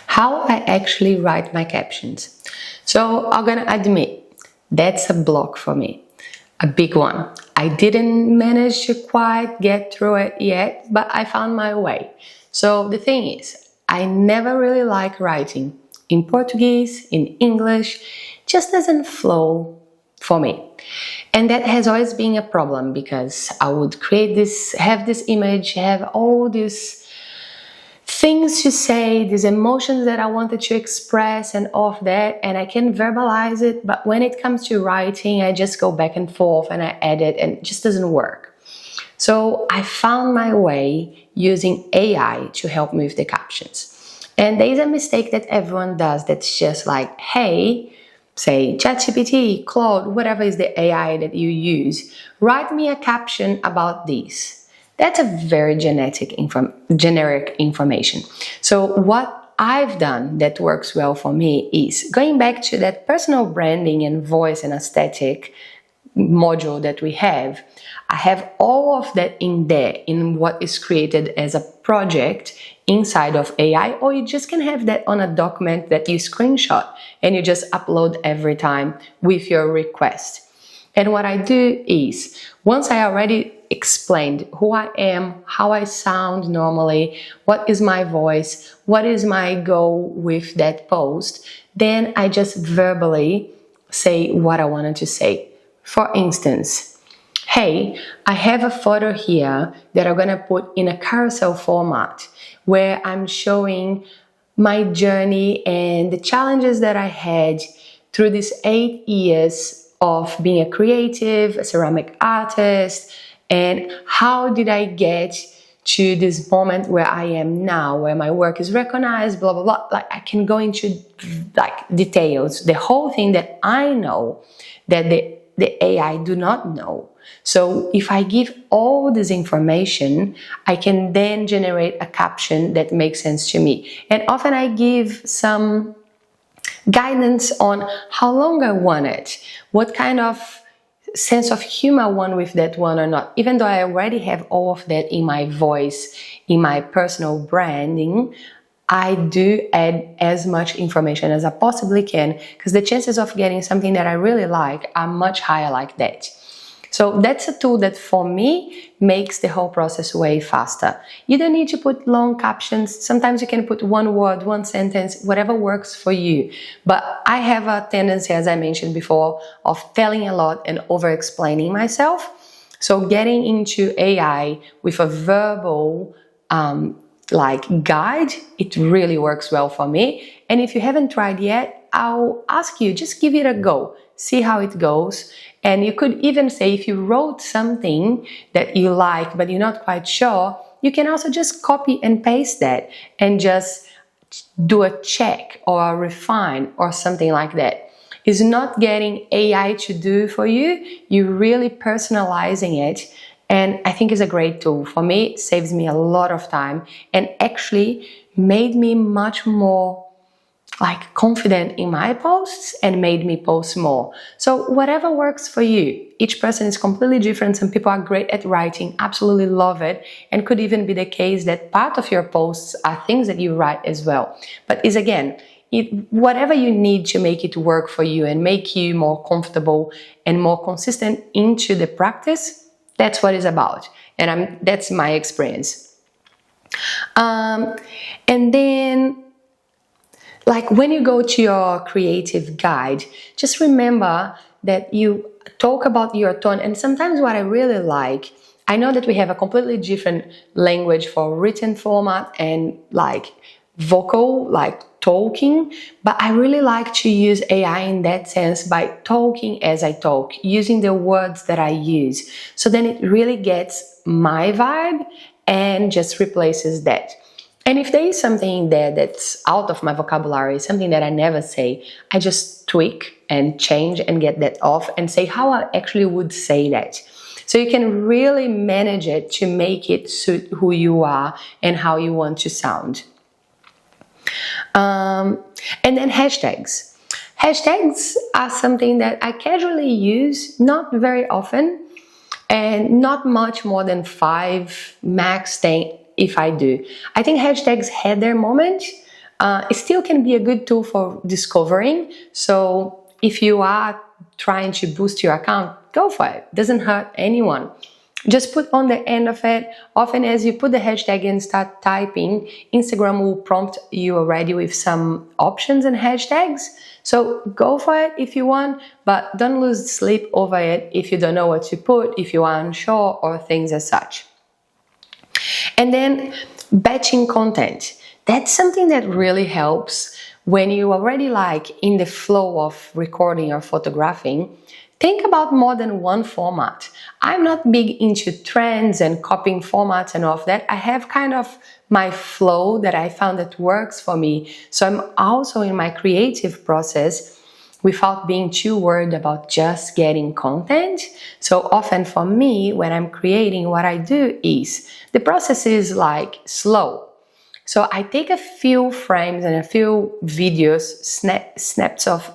How I actually write my captions. So I'm gonna admit, that's a block for me, a big one. I didn't manage to quite get through it yet, but I found my way. So the thing is, I never really like writing. In Portuguese, in English, just doesn't flow for me. And that has always been a problem because I would create this, have this image, have all these things to say, these emotions that I wanted to express and all of that, and I can verbalize it, but when it comes to writing, I just go back and forth and I edit and it just doesn't work. So I found my way using AI to help me with the captions. And there is a mistake that everyone does that's just like, hey, say ChatGPT, Claude, whatever is the AI that you use, write me a caption about this. That's a very generic information. So what I've done that works well for me is going back to that personal branding and voice and aesthetic module that we have. I have all of that in there in what is created as a project inside of AI, or you just can have that on a document that you screenshot and you just upload every time with your request. And what I do is, once I already explained who I am, how I sound normally, what is my voice, what is my goal with that post, then I just verbally say what I wanted to say. For instance, hey, I have a photo here that I'm gonna put in a carousel format where I'm showing my journey and the challenges that I had through these 8 years of being a creative, a ceramic artist, and how did I get to this moment where I am now, where my work is recognized, blah, blah, blah. Like I can go into like details, the whole thing that I know that the AI do not know. So if I give all this information, I can then generate a caption that makes sense to me. And often I give some guidance on how long I want it, what kind of sense of humor I want with that one or not. Even though I already have all of that in my voice, in my personal branding, I do add as much information as I possibly can because the chances of getting something that I really like are much higher like that. So that's a tool that for me makes the whole process way faster. You don't need to put long captions. Sometimes you can put one word, one sentence, whatever works for you. But I have a tendency, as I mentioned before, of telling a lot and over-explaining myself. So getting into AI with a verbal guide, it really works well for me. And if you haven't tried yet, I'll ask you, just give it a go. See how it goes. And you could even say if you wrote something that you like but you're not quite sure, you can also just copy and paste that and just do a check or a refine or something like that. It's not getting AI to do for you, you're really personalizing it. And I think it's a great tool. For me, it saves me a lot of time and actually made me much more confident in my posts and made me post more. So whatever works for you. Each person is completely different. Some people are great at writing, absolutely love it, and could even be the case that part of your posts are things that you write as well. But it's again, whatever you need to make it work for you and make you more comfortable and more consistent into the practice, that's what it's about. And that's my experience. And then when you go to your creative guide, just remember that you talk about your tone. And sometimes what I really like, I know that we have a completely different language for written format and vocal, talking, but I really like to use AI in that sense by talking as I talk, using the words that I use. So then it really gets my vibe and just replaces that. And if there is something in there that's out of my vocabulary, something that I never say, I just tweak and change and get that off and say how I actually would say that. So you can really manage it to make it suit who you are and how you want to sound. And then hashtags. Hashtags are something that I casually use, not very often, and not much more than 5, max 10 if I do. I think hashtags had their moment, It still can be a good tool for discovering. So if you are trying to boost your account, go for it. Doesn't hurt anyone. Just put on the end of it. Often as you put the hashtag and start typing, Instagram will prompt you already with some options and hashtags. So go for it if you want, but don't lose sleep over it if you don't know what to put, if you are unsure, or things as such. And then batching content. That's something that really helps when you already like in the flow of recording or photographing. Think about more than one format. I'm not big into trends and copying formats and all of that. I have kind of my flow that I found that works for me. So I'm also in my creative process without being too worried about just getting content. So often for me, when I'm creating, what I do is the process is like slow. So I take a few frames and a few videos, snips of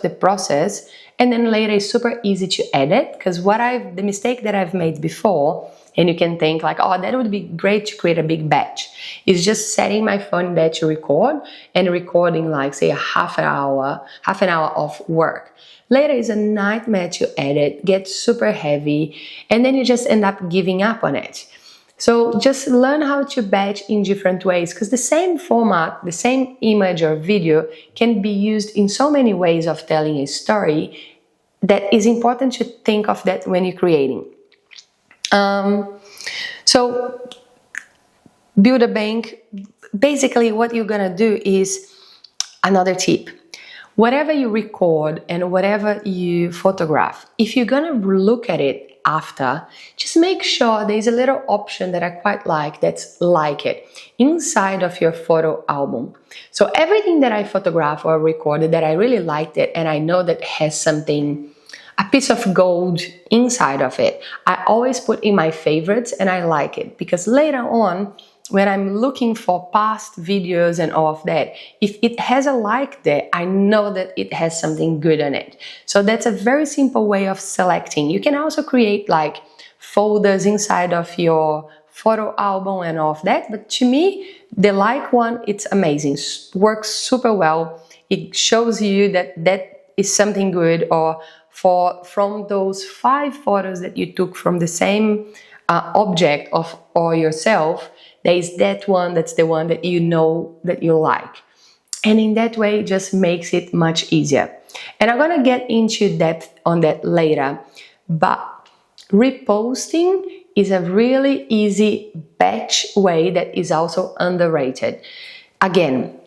the process, and then later it's super easy to edit, because the mistake that I've made before, and you can think like, oh, that would be great to create a big batch, is just setting my phone there to record and recording like say a half an hour of work. Later is a nightmare to edit, gets super heavy, and then you just end up giving up on it. So just learn how to batch in different ways, because the same format, the same image or video can be used in so many ways of telling a story that is important to think of that when you're creating. So build a bank. Basically what you're gonna do is another tip. Whatever you record and whatever you photograph, if you're gonna look at it after, just make sure there's a little option that I quite like, that's like it, inside of your photo album. So everything that I photograph or recorded that I really liked it and I know that has something, a piece of gold inside of it, I always put in my favorites, and I like it because later on, when I'm looking for past videos and all of that, if it has a like there, I know that it has something good in it. So that's a very simple way of selecting. You can also create like folders inside of your photo album and all of that. But to me, the like one, it's amazing. Works super well. It shows you that that is something good, or from those 5 photos that you took from the same object or yourself, there is that one that's the one that you know that you like. And in that way, it just makes it much easier. And I'm gonna get into depth on that later. But reposting is a really easy batch way that is also underrated. Again,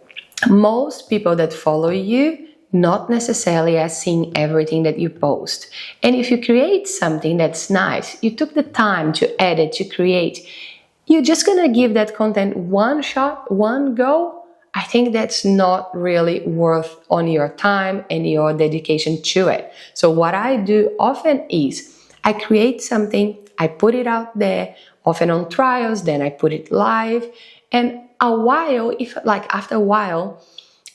most people that follow you not necessarily are seeing everything that you post. And if you create something that's nice, you took the time to edit, to create, you're just gonna give that content one shot, one go, I think that's not really worth on your time and your dedication to it. So what I do often is I create something, I put it out there, often on trials, then I put it live, and after a while,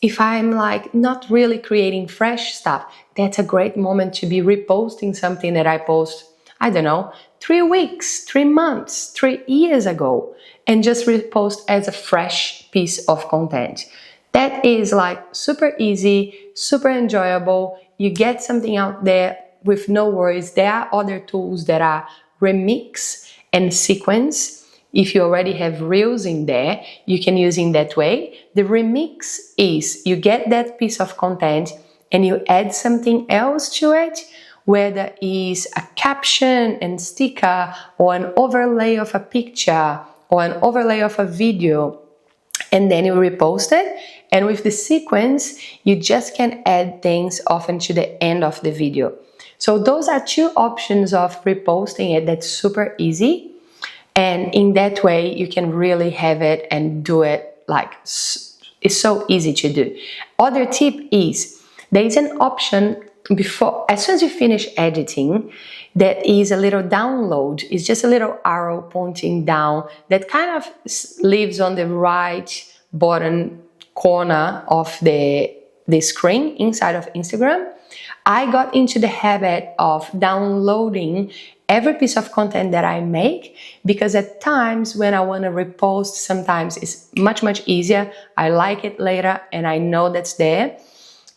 if I'm like not really creating fresh stuff, that's a great moment to be reposting something that I post, I don't know, 3 weeks, 3 months, 3 years ago, and just repost as a fresh piece of content. That is like super easy, super enjoyable. You get something out there with no worries. There are other tools that are remix and sequence. If you already have reels in there, you can use in that way. The remix is you get that piece of content and you add something else to it, whether is a caption and sticker or an overlay of a picture or an overlay of a video, and then you repost it. And with the sequence, you just can add things often to the end of the video. So those are 2 options of reposting it that's super easy. And in that way, you can really have it and do it like it's so easy to do. Other tip is there is an option before, as soon as you finish editing, that is a little download. It's just a little arrow pointing down that kind of lives on the right bottom corner of the screen inside of Instagram. I got into the habit of downloading every piece of content that I make, because at times when I want to repost, sometimes it's much easier. I like it later and I know that's there.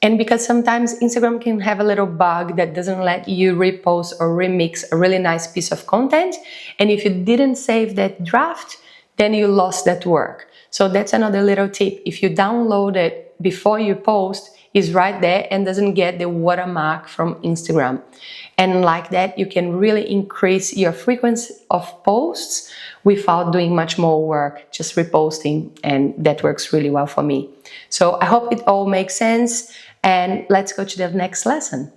And because sometimes Instagram can have a little bug that doesn't let you repost or remix a really nice piece of content. And if you didn't save that draft, then you lost that work. So that's another little tip. If you download it before you post, it's right there and doesn't get the watermark from Instagram. And like that, you can really increase your frequency of posts without doing much more work, just reposting, and that works really well for me. So I hope it all makes sense, and let's go to the next lesson.